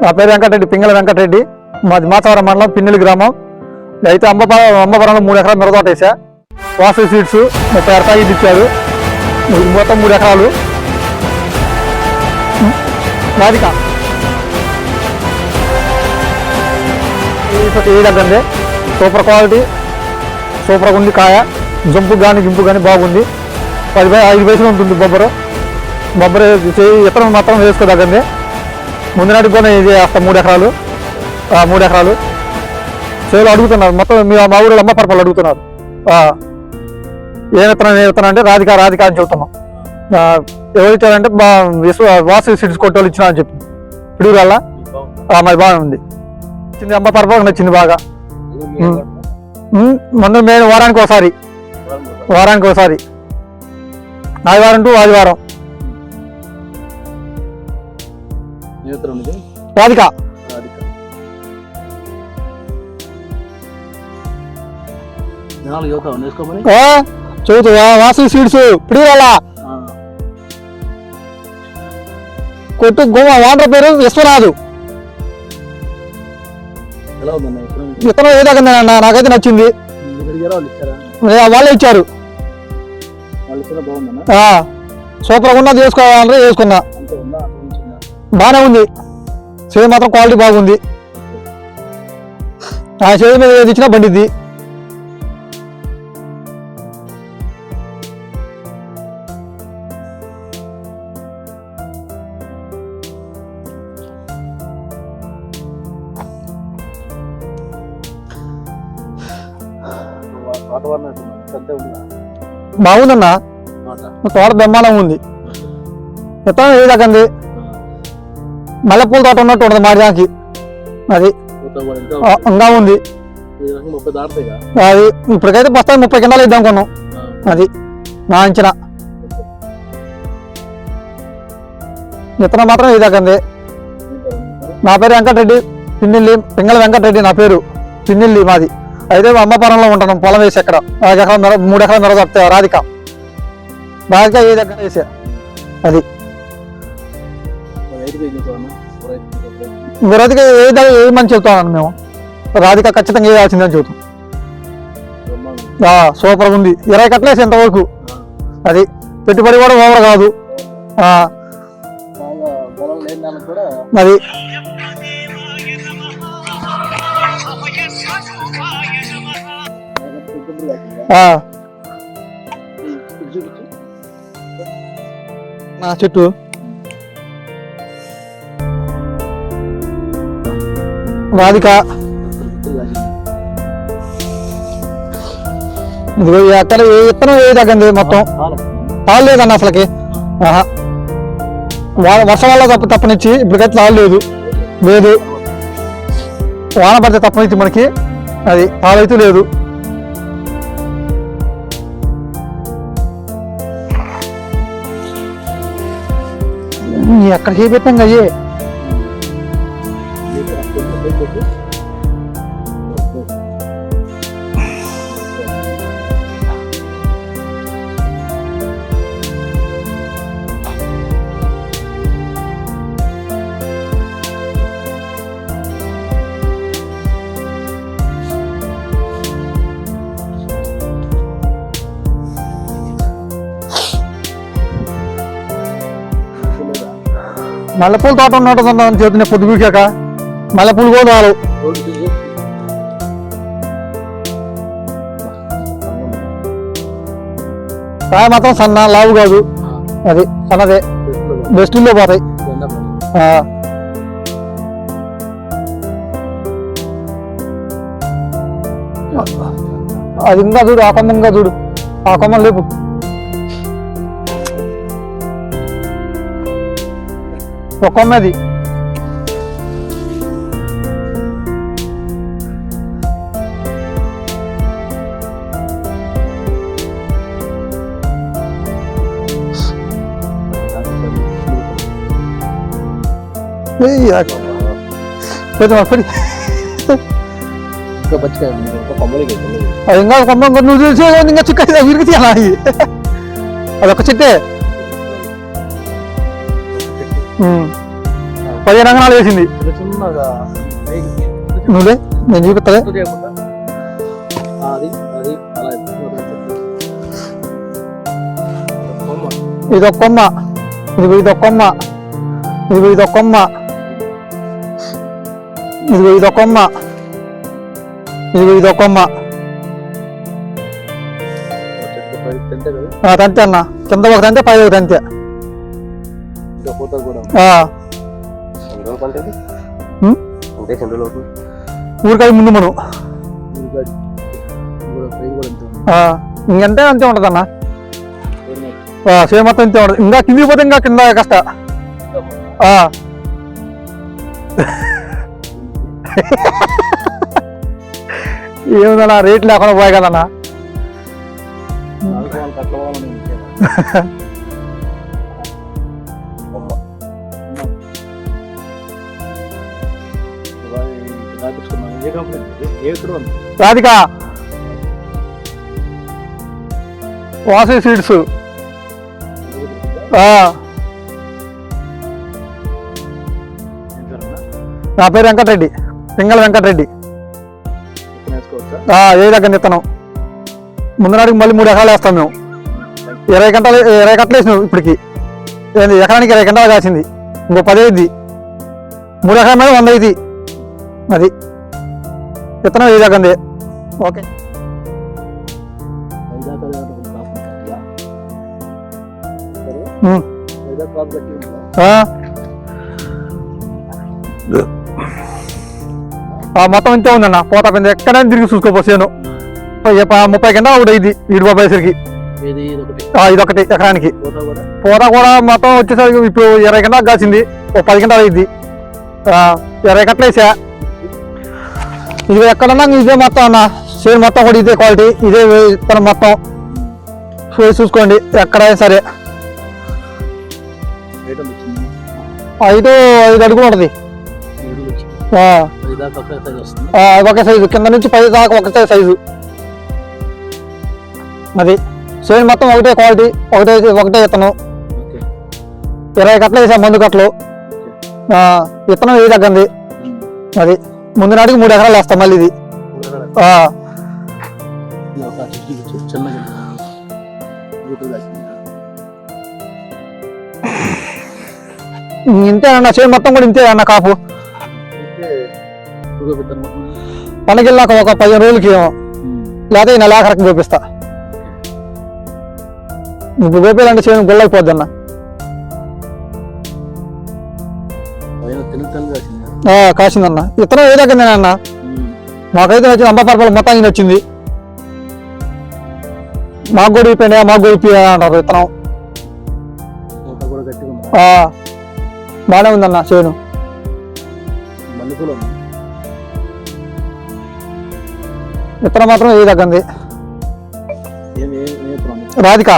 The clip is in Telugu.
నా పేరు వెంకటరెడ్డి, పింగళ వెంకటరెడ్డి. మాది మాచవరం మండలం, పిన్నెల్లి గ్రామం. అయితే అమ్మపురంలో 3 ఎకరాలు మిరతోట వేసా. వాసు సీడ్స్ 36 ప్యాకెట్లు ఇచ్చారు. మొత్తం 3 ఎకరాలు. రాధిక ఏదండి, సూపర్ క్వాలిటీ, సూపర్గా ఉంది. కాయ జంపు కానీ గింపు కానీ బాగుంది. 5 వయసులో ఉంటుంది బొబ్బరు. ఇతరం మాత్రం వేసుకోదగ్గండి. ముందు నాటికి కూడా ఇది వేస్తా 3 ఎకరాలు. 3 ఎకరాలు చేలు అడుగుతున్నారు. మొత్తం మా ఊరిలో అమ్మపరపలు అడుగుతున్నారు. ఏ విత్తనం అంటే రాధిక అని చెబుతున్నాం. ఎవరు ఇచ్చారంటే వాసు సీడ్స్ కొట్టేవాళ్ళు ఇచ్చినా అని చెప్పి పిడుగు వల్ల మరి బాగుంది. నచ్చింది, అమ్మపరప నచ్చింది బాగా. ముందు మేము వారానికి ఒకసారి ఆదివారం టు ఆదివారం. రాధిక చదువుతా వాసు సీడ్స్ పిడుగు వల్ల కొట్టు వాటర్ పేరు విశ్వనాథ్. విత్తనం ఏదాకండి అన్న, నాకైతే నచ్చింది. వాళ్ళే ఇచ్చారు. సూపర్గా ఉన్నది, వేసుకోవాలంటే వేసుకున్నా. బాగానే ఉంది. చేతి మాత్రం క్వాలిటీ బాగుంది. ఆ చేతి మీద ఏది ఇచ్చినా బండిద్ది. బాగుందన్నా, తోట బ్రహ్మాండంగా ఉంది. విత్తనం ఏ రకంది, మల్లెపూల తోట ఉన్నట్టు ఉంటుంది మాడిదానికి. అది ఇంకా ఉంది. అది ఇప్పటికైతే బస్తాయి 30 కింటాలు ఇద్దాం కొన్నాం. అది నా అంచనా. విత్తనం మాత్రం ఏ రకంది. నా పేరు వెంకటరెడ్డి, పింగళ వెంకటరెడ్డి నా పేరు. పిన్నెల్లి మాది. అయితే అమ్మపురంలో ఉంటాను. పొలం వేసి ఎక్కడ 3 ఎకరాల మిరత రాధిక ఏ దగ్గర వేసా. అది మిరతిక ఏ మంచి చెబుతామని మేము. రాధిక ఖచ్చితంగా వేయాల్సిందని చెబుతాం. సూపర్గా ఉంది. 20 కట్టలేసి ఎంతవరకు. అది పెట్టుబడి కూడా ఓవర్ కాదు. అది నా చెట్టు రాధిక అక్కడ ఏ విత్తనం ఏ తగ్గండి. మొత్తం తాళ్ళు లేదన్న అసలుకి. వర్షం వల్ల తప్పనిచ్చి ఇప్పటికైతే తాళ్ళు లేదు. వాన పడితే తప్పనిచ్చి మనకి అది తాళైతే లేదు. ఎక్కడ చేపెట్టాం అయ్యే. మల్లెపూల తోట ఉన్నట్టుందని చెప్తున్నా. పొద్దు పూసాక మల్లెపూలు కూడా రావు. కాయ మాత్రం సన్న, లావు కాదు. అది సన్నదే. బెస్ట్లో పోతాయి. అది ఇంకా చూడు, ఆ కొమ్మ ఇంకా చూడు. ఆ కొమ్మ లేపు. ఒక కొమ్మది. ఇంకా కొమ్మ నువ్వు చూసే ఇంకా చిక్క విరిగి తీయాలి. అదొక చెట్టే. 15 అంగనాలు వేసింది. చిన్నగా నువ్వే నేను చూపిస్తా. అది అది అలా ఇదొక కొమ్మ, ఇదొక కొమ్మ, ఇదొక కొమ్మ, ఇదొక కొమ్మ, ఇదొక కొమ్మ. తంతే అన్న, కింద ఒక తంతే పై ఒక తంతే. ఊరికాయ ముందు మనం ఇంకంటే అంతే ఉంటది అన్న. సేమ్ మొత్తం ఇంతే ఉంటది. ఇంకా కిందికి పోతే ఇంకా కింద కష్ట. ఏముందన్నా రేట్ లేకుండా పోయి కదన్నా. రాధిక వాసవి సీడ్స్. నా పేరు వెంకటరెడ్డి, పింగళ వెంకటరెడ్డి. ఏ దగ్గర ఇస్తాను ముందు నాటికి మళ్ళీ 3 ఎకరాలు వేస్తాం మేము. 20 కట్టలు వేసినాం ఇప్పటికి. ఎకరానికి 20 గంటలు కాసింది. ఇంకో 10 అయింది. 3 ఎకరాల మీద 100 అయింది. అది విత్తనం ఏ దగ్గర. ఓకే మొత్తం ఇంతే ఉందన్న. పోతా పోయింది ఎక్కడైనా తిరిగి చూసుకోపోసాను. 30 గంటలు ఒకటి అయింది ఈడు బాబాయ్సరికి. ఇదొకటి ఎకరానికి. పోతా కూడా మొత్తం వచ్చేసరికి ఇప్పుడు 20 గంటలకు కాసింది. 10 గంటలు అయింది. 20 కట్టలు వేసా. ఇది ఎక్కడన్నా ఇదే మొత్తం అన్న. షేర్ మొత్తం కూడా ఇదే క్వాలిటీ, ఇదే విత్తనం మొత్తం. చూసుకోండి ఎక్కడైనా సరే. 5 అడుగులు ఉంటుంది. ఒకే సైజు, కింద నుంచి 10 దాకా ఒకటే సైజు. అది షేర్ మొత్తం ఒకటే క్వాలిటీ, ఒకటే విత్తనం. 20 కట్టలు వేసా, మందు కట్టలు. విత్తనం ఏ తగ్గంది. అది ముందు నాటికి 3 ఎకరాలు వేస్తాం మళ్ళీ. ఇది ఇంతే అన్న. షేర్ మొత్తం కూడా ఇంతే అన్న. కాపు పండగెళ్ళాక ఒక 15 రోజులకి ఏమో, లేకపోతే 4 ఎకరాకి చూపిస్తా. ఇప్పుడు వేపేయాలంటే చేయడం గొల్లైపోద్ది అన్న. కాసిందన్న. విత్తనం ఏ దగ్గర అన్న. మాకైతే నచ్చింది. అంబపరపలు మొత్తానికి నచ్చింది. మాకు కూడా ఇప్పిండి, మాకు కూడా ఇప్పి అంటారు. విత్తనం బాగానే ఉందన్న. చేను విత్తనం మాత్రం ఏ దగ్గర. రాధిక